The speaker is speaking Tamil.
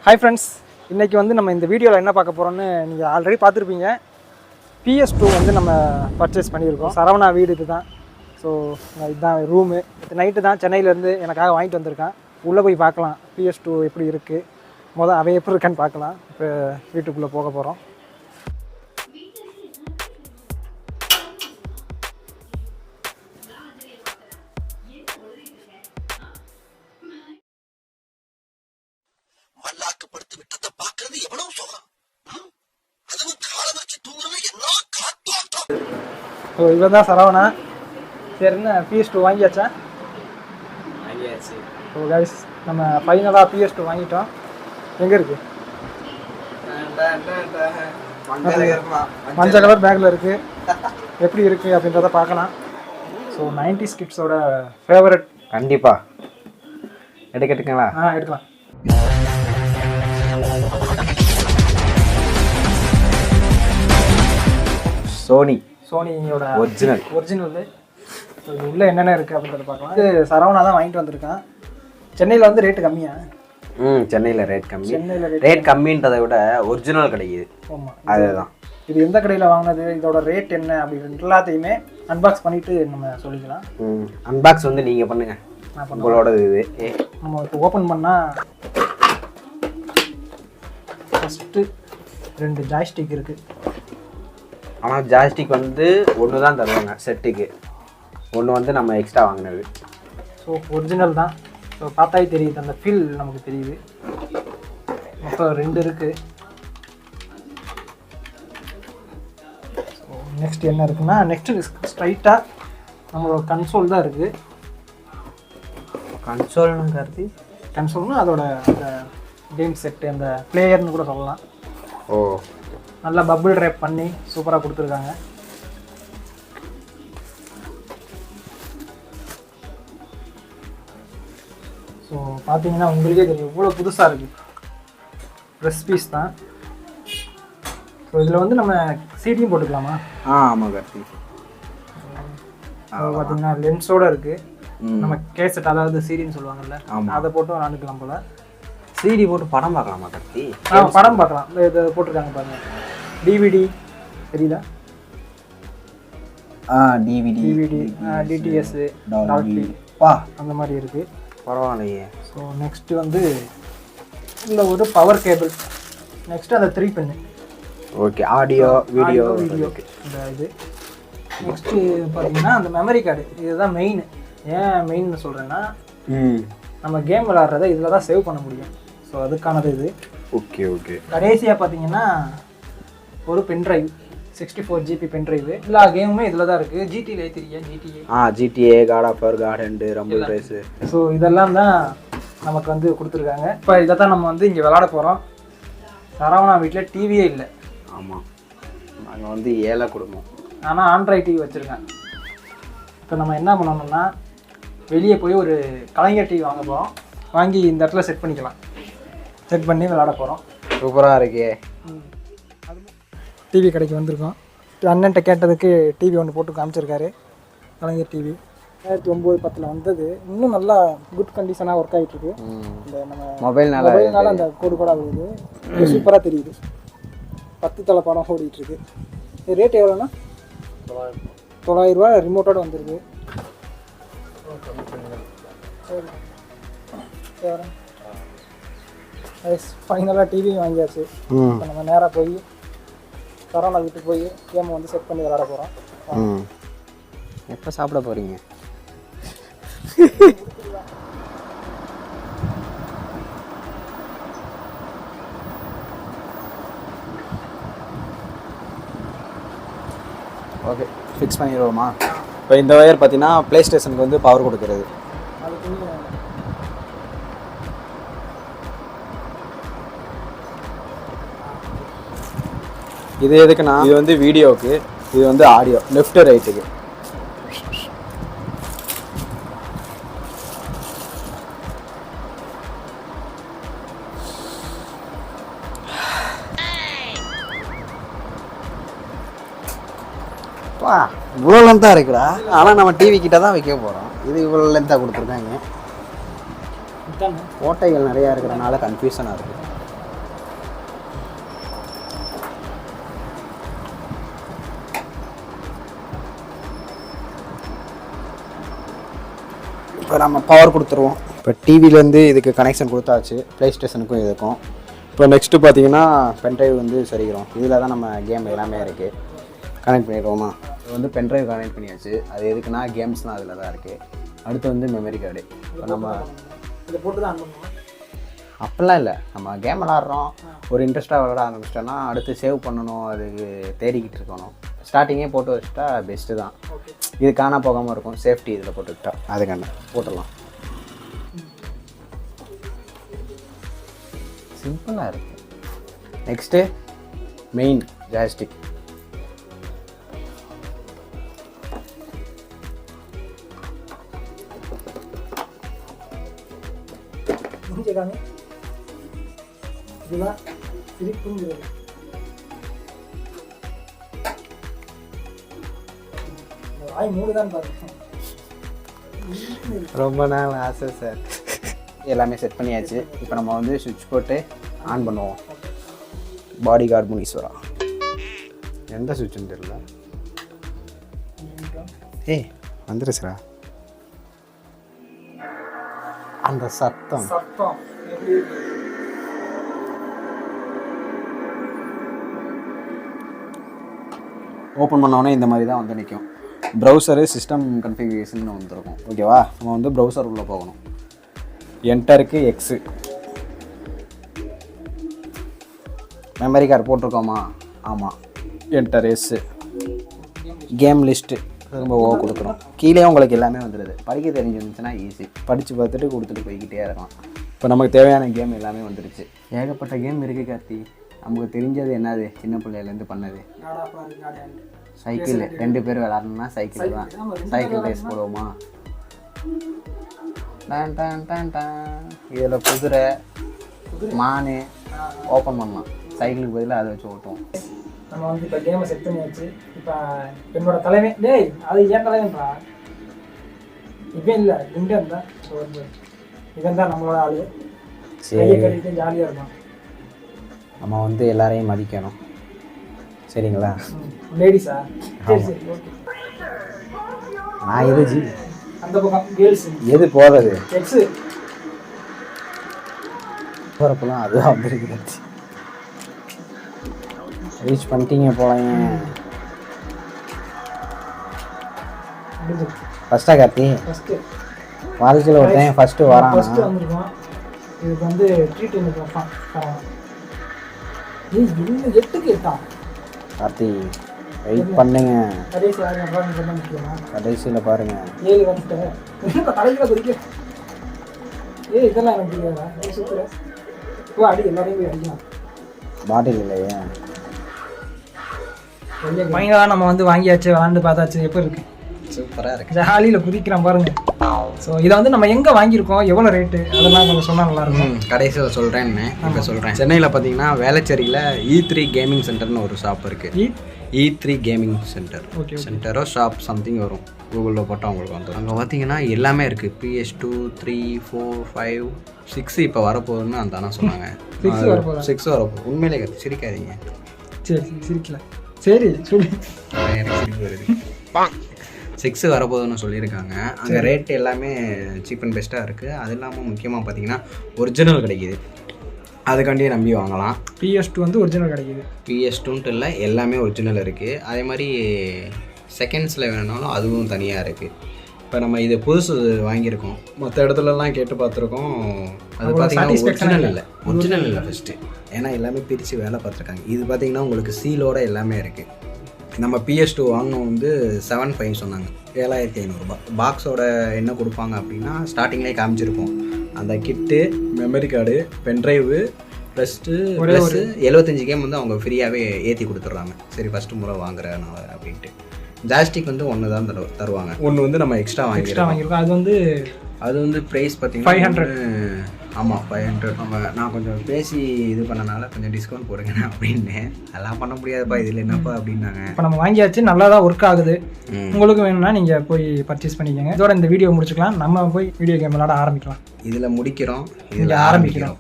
ஹாய் ஃப்ரெண்ட்ஸ், இன்றைக்கி வந்து நம்ம இந்த வீடியோவில் என்ன பார்க்க போகிறோம்னு நீங்கள் ஆல்ரெடி பார்த்துருப்பீங்க. PS2 வந்து நம்ம பர்ச்சேஸ் பண்ணியிருக்கோம். சரவணா வீடு இது தான். ஸோ இதுதான் ரூமு. நைட்டு தான் சென்னையிலேருந்து எனக்காக வாங்கிட்டு வந்திருக்கான். உள்ளே போய் பார்க்கலாம் PS2 எப்படி இருக்குது, அவன் எப்படி இருக்கான்னு பார்க்கலாம். இப்போ வீட்டுக்குள்ளே போக போகிறோம். ஸோ இவன் தான் சரவணா. சரிண்ணா, PS2 வாங்கியாச்சா? வாங்கியாச்சு. ஸோ கைஸ், நம்ம ஃபைனலாக PS2 வாங்கிட்டோம். எங்கே இருக்குது? மஞ்சள் கலர் பேக்கில் இருக்குது. எப்படி இருக்குது அப்படின்றத பார்க்கலாம். ஸோ 90s கிட்ஸோட ஃபேவரட். கண்டிப்பாக எடுக்கட்டுங்களா? எடுக்கலாம். சோனியோட ஒரிஜினல். உள்ளே என்னென்ன இருக்குது அப்படின்றத பார்க்கலாம். இது சரவணா தான் வாங்கிட்டு வந்திருக்கான். சென்னையில் வந்து ரேட்டு கம்மியா? சென்னையில் ரேட் கம்மி. ரேட் கம்மின்றதை விட ஒரிஜினல் கிடைக்குது. ஆமாம், அதுதான். இது எந்த கடையில் வாங்கினது, இதோட ரேட் என்ன அப்படின்னு எல்லாத்தையுமே அன்பாக்ஸ் பண்ணிவிட்டு நம்ம சொல்லிக்கலாம். அன்பாக்ஸ் வந்து நீங்கள் பண்ணுங்கள், உங்களோட இது. நம்ம இப்போ ஓப்பன் பண்ணால் ஃபஸ்ட்டு 2 ஜாய்ஸ்டிக் இருக்குது. ஆனால் ஜாய்ஸ்டிக் வந்து ஒன்று தான் தருவாங்க செட்டுக்கு, ஒன்று வந்து நம்ம எக்ஸ்ட்ரா வாங்கினது. ஸோ ஒரிஜினல் தான். ஸோ பார்த்தாலே தெரியுது, அந்த ஃபீல் நமக்கு தெரியுது. மொத்தம் 2 இருக்குது. ஸோ நெக்ஸ்ட் என்ன இருக்குன்னா, நெக்ஸ்ட்டு ஸ்ட்ரைட்டாக நம்மளோட கன்சோல் தான் இருக்குது. கன்சோல்னுங்கிறது கன்சோல்னால் அதோட அந்த கேம் செட்டு, அந்த பிளேயர்னு கூட சொல்லலாம். ஓ, நல்லா பபிள் ரேப் பண்ணி சூப்பராக கொடுத்துருக்காங்க. ஸோ பார்த்தீங்கன்னா உங்களுக்கே தெரியும் இவ்வளோ புதுசாக இருக்குது. ப்ரெஸ் பீஸ் தான். ஸோ இதில் வந்து நம்ம சீடியும் போட்டுக்கலாமா? ஆமாம் கார்த்தி. பார்த்தீங்கன்னா லென்ஸோடு இருக்குது. நம்ம கேசட், அதாவது சீடின்னு சொல்லுவாங்கல்ல, அதை போட்டு விளாண்டுக்கலாம் போல். சிடி போட்டு படம் பார்க்கலாமா கார்த்தி? படம் பார்க்கலாம். இதை போட்டிருக்காங்க பாருங்க, DVD தெரியல. டிவிடி, DTS, டால்பி அந்த மாதிரி இருக்குது. பரவாயில்லையே. ஸோ நெக்ஸ்ட்டு வந்து இதில் ஒரு பவர் கேபிள். நெக்ஸ்ட்டு அந்த 3 பின்னு. ஓகே, ஆடியோ வீடியோ இந்த இது. நெக்ஸ்ட்டு பார்த்தீங்கன்னா அந்த மெமரி கார்டு. இதுதான் மெயின். ஏன் மெயின்னு சொல்கிறேன்னா, நம்ம கேம் விளாட்றத இதில் தான் சேவ் பண்ண முடியும். ஸோ அதுக்கானது இது. Okay okay. கடைசியாக பார்த்தீங்கன்னா ஒரு பென்ட்ரைவ், 64 GB பென்ட்ரைவ். எல்லா கேமுமே இதில் தான் இருக்குது. GTA ஏற்றிருக்கேன். GTA, God of War, God and Rumble Race. So இதெல்லாம் தான் நமக்கு வந்து கொடுத்துருக்காங்க. இப்போ இதை தான் நம்ம வந்து இங்கே விளாட போகிறோம். சரவணா வீட்டில் டிவியே இல்லை. ஆமாம், நாங்கள் வந்து ஏழை குடும்பம். ஆனால் ஆண்ட்ராய்ட் டிவி வச்சுருக்கேன். இப்போ நம்ம என்ன பண்ணணும்னா, வெளியே போய் ஒரு கலைஞர் டிவி வாங்க போகிறோம். வாங்கி இந்த இடத்துல செட் பண்ணிக்கலாம். செட் பண்ணி விளாட போகிறோம். சூப்பராக இருக்கே. டிவி கடைக்கு வந்திருக்கோம். அண்ணன்ட்ட கேட்டதுக்கு டிவி ஒன்று போட்டு காமிச்சிருக்காரு. கலைஞர் டிவி 2009-10 வந்தது. இன்னும் நல்லா குட் கண்டிஷனாக ஒர்க் ஆகிட்டுருக்கு. இந்த நம்ம மொபைல்னால அந்த கோடு கூட ஆகுது. சூப்பராக தெரியுது. 10 தலை படம் ஓடிட்டுருக்கு. இது ரேட் எவ்வளோன்னா 900 ரூபா. ரிமோட்டோடு வந்துருக்கு. ஃபைனலாக டிவி வாங்கியாச்சு. இப்போ நம்ம நேராக போய் சரவணா வீட்டுக்கு போய் கேமை வந்து செட் பண்ணி விளாட போகிறோம். எப்போ சாப்பிட போகிறீங்க? ஓகே, ஃபிக்ஸ் பண்ணிடுவோமா? இப்போ இந்த ஒயர் பார்த்தீங்கன்னா ப்ளே ஸ்டேஷனுக்கு வந்து பவர் கொடுக்குறது. இது எதுக்குன்னா, இது வந்து வீடியோவுக்கு, இது வந்து ஆடியோ, லெஃப்ட் ரைட்டுக்கு. இவ்வளோ லென்த்தாக இருக்குடா. ஆனால் நம்ம டிவி கிட்ட தான் வைக்க போகிறோம். இது இவ்வளோ லென்த்தாக கொடுத்துருக்காங்க. ஓட்டைகள் நிறையா இருக்கிறனால கன்ஃபியூஷனாக இருக்குது. இப்போ நம்ம பவர் கொடுத்துருவோம். இப்போ டிவிலேருந்து இதுக்கு கனெக்ஷன் கொடுத்தாச்சு, ப்ளே ஸ்டேஷனுக்கும் இதுக்கும். இப்போ நெக்ஸ்ட்டு பார்த்தீங்கன்னா பென்ட்ரைவ் வந்து சரிக்கிறோம். இதில் தான் நம்ம கேம் எல்லாமே இருக்குது. கனெக்ட் பண்ணிடுவோமா? இது வந்து பென்ட்ரைவ் கனெக்ட் பண்ணியாச்சு. அது எதுக்குன்னா கேம்ஸ்லாம் அதில் தான் இருக்குது. அடுத்து வந்து மெமரி கார்டு. இப்போ நம்ம இதை போட்டு தான் பண்ணுவோம். அப்படிலாம் இல்லை, நம்ம கேம் விளாட்றோம், ஒரு இன்ட்ரெஸ்ட்டாக விளாட ஆரம்பிச்சிட்டோன்னா அடுத்து சேவ் பண்ணணும், அதுக்கு தேடிக்கிட்டு இருக்கணும். ஸ்டார்டிங்கே போட்டு வச்சுட்டா பெஸ்ட்டு தான். இது காணா போகாமல் இருக்கும், சேஃப்டி இதில் போட்டுக்கிட்டா. அதுக்கான போட்டுடலாம். சிம்பிளாக இருக்குது. Next main joystick. புரிஞ்சுக்காங்க, இதுதான் சிரிப்புங்கிறது. வாய் மூடுதான் பாருங்க. ரொம்ப நாள் ஆசை சார். எல்லாமே செட் பண்ணியாச்சு. இப்போ நம்ம வந்து சுவிட்ச் போட்டு ஆன் பண்ணுவோம். Body guard Muneeswara. எந்த சுவிட்சுன்னு தெரியல. ஏய் வந்துரு சார். அந்த சத்தம் ஓப்பன் பண்ணோன்னே இந்த மாதிரி தான் வந்து நிற்கும். ப்ரௌசரு சிஸ்டம் கன்ஃபிகரேஷன் வந்துருக்கும். ஓகேவா? நம்ம வந்து ப்ரௌசர் உள்ளே போகணும். என்டருக்கு எக்ஸு. மெமரி கார்டு போட்டிருக்கோமா? ஆமாம். Enter S. கேம் லிஸ்ட்டு திரும்ப ஓ கொடுக்குறோம். கீழே உங்களுக்கு எல்லாமே வந்துடுது. படிக்க தெரிஞ்சிருந்துச்சுன்னா ஈஸி, படித்து பார்த்துட்டு கொடுத்துட்டு போய்கிட்டே இருக்கலாம். இப்போ நமக்கு தேவையான கேம் எல்லாமே வந்துடுச்சு. ஏகப்பட்ட கேம் இருக்குது கார்த்தி. நமக்கு தெரிஞ்சது என்னது, சின்ன பிள்ளையிலேருந்து பண்ணது சைக்கிள். 2 பேர் விளாட்ணுன்னா சைக்கிள் தான். சைக்கிள் ரேஸ் போடுவோமா? டான் டான் டான் டான். இதில் குதிரை மானு ஓப்பன் பண்ணலாம். சைக்கிளுக்கு பதிலாக அதை வச்சு ஓட்டுவோம். நம்ம வந்து இப்போ கேமை செட் பண்ணியாச்சு. இப்போ என்னோட தலைமை டேய், அது ஏன் தலைவன்றா? இவன் இல்லை, இவன் தான். இவன் தான் நம்மளோட ஆளு. கையை கட்டிட்டு ஜாலியாக இருப்பான். நம்ம வந்து எல்லாரையும் மதிக்கணும், சரிங்களா? லேடிஸா? சரி சரி, ஓகே. நான் எது ஜி அந்த பக்கம் கேர்ள்ஸ் எது போகிறது? எக்ஸு போகிறப்பெல்லாம் அதுதான் வந்துருக்கு. ரீச் பண்ணிட்டீங்க போலங்க. ஃபஸ்ட்டாக கார்த்தி, ஃபஸ்ட்டு வாழ்க்கையில் ஒருத்தன் ஃபஸ்ட்டு வரான். ஃபஸ்ட்டு வந்திருக்கோம். இதுக்கு வந்து ட்ரீட் எனக்கு வைப்பான். இன்னும் 8க்கு 8 கார்த்தி வெயிட் பண்ணுங்க. கடைசி பண்ண முக்கியமா? கடைசியில் பாருங்க. 7 வந்துட்டேன். இப்போ தலையில் குதிக்க. இதெல்லாம் எனக்கு தெரியாதா? சூப்பர். ஓ அடி, எல்லாரையும் போய் அடிக்கலாம். பாட்டில் இல்லையே. ஃபைனலாக நம்ம வந்து வாங்கியாச்சு, விளாண்டு பார்த்தாச்சு. எப்போ இருக்குது? சூப்பராக இருக்குது. ஜாலியில் குதிக்கிறான் பாருங்க. ஸோ இதை வந்து நம்ம எங்கே வாங்கியிருக்கோம், எவ்வளோ ரேட்டு, அதெல்லாம் கொஞ்சம் சொன்னால் நல்லாயிருக்கும். கடைசியில் சொல்கிறேன்னு இப்போ சொல்கிறேன். சென்னையில் பார்த்தீங்கன்னா வேளச்சேரியில் E3 கேமிங் சென்டர்னு ஒரு ஷாப் இருக்குது. E3 gaming center. சென்டரோ ஷாப் சம்திங் வரும், கூகுளில் போட்டால் உங்களுக்கு வந்துடும். அங்கே பார்த்தீங்கன்னா எல்லாமே இருக்குது. PS2, 3, 4, 5, 6 இப்போ வரப்போகுதுன்னு அந்த அண்ணா சொன்னாங்க. 6 வரப்போகுது. 6 வரப்போகுது. உண்மையிலே கற்று சிரிக்காதீங்க. சரி சரி, சிரிக்கல. சரி சொல்லி எனக்கு சிரிப்பு வருது. 6 வரப்போகுதுன்னு சொல்லியிருக்காங்க. அங்கே ரேட் எல்லாமே சீப் அண்ட் பெஸ்ட்டாக இருக்குது. அது இல்லாமல் முக்கியமாக பார்த்தீங்கன்னா ஒரிஜினல் கிடைக்கிது. அதுக்காண்டியே நம்பி வாங்கலாம். PS2 வந்து ஒரிஜினல் கிடைக்கிது. PS2ன்ட்டு இல்லை, எல்லாமே ஒரிஜினல் இருக்குது. அதே மாதிரி செகண்ட்ஸில் வேணுனாலும் அதுவும் தனியாக இருக்குது. இப்போ நம்ம இது புதுசு வாங்கியிருக்கோம். மற்ற இடத்துலலாம் கேட்டு பார்த்துருக்கோம். அது பார்த்தீங்கன்னா ஒரிஜினல் இல்லை ஃபஸ்ட்டு. ஏன்னா எல்லாமே பிரித்து வேலை பார்த்துருக்காங்க. இது பார்த்தீங்கன்னா உங்களுக்கு சீலோட எல்லாமே இருக்குது. நம்ம PS2 வாங்கினோம் வந்து 7,500 சொன்னாங்க. 7,500 பாக்ஸோட என்ன கொடுப்பாங்க அப்படின்னா ஸ்டார்டிங்லேயே காமிச்சிருப்போம். அந்த kit, memory card, pendrive plus 75 game வந்து அவங்க ஃப்ரீயாகவே ஏற்றி கொடுத்துட்றாங்க. சரி ஃபஸ்ட்டு முறை வாங்குறதுனால அப்படின்ட்டு. ஜாஸ்டிக் வந்து ஒன்று தான் தருவாங்க. ஒன்று வந்து நம்ம எக்ஸ்ட்ரா வாங்கியிருக்கோம். அது வந்து ப்ரைஸ் பார்த்தீங்கன்னா 500. ஆமாம் 500. நான் கொஞ்சம் பேசி இது பண்ணனால கொஞ்சம் டிஸ்கவுண்ட் போடுங்க அப்படின்னு. அதெல்லாம் பண்ண முடியாதுப்பா, இதில் என்னப்பா அப்படின்னாங்க. இப்போ நம்ம வாங்கியாச்சு, நல்லா தான் ஒர்க் ஆகுது. உங்களுக்கு வேணும்னா நீங்கள் போய் பர்ச்சேஸ் பண்ணிக்கோங்க. இதோட இந்த வீடியோ முடிச்சுக்கலாம். நம்ம போய் வீடியோ கேம் விளாட ஆரம்பிக்கலாம். இதில் முடிக்கிறோம், இதில் ஆரம்பிக்கிறோம்.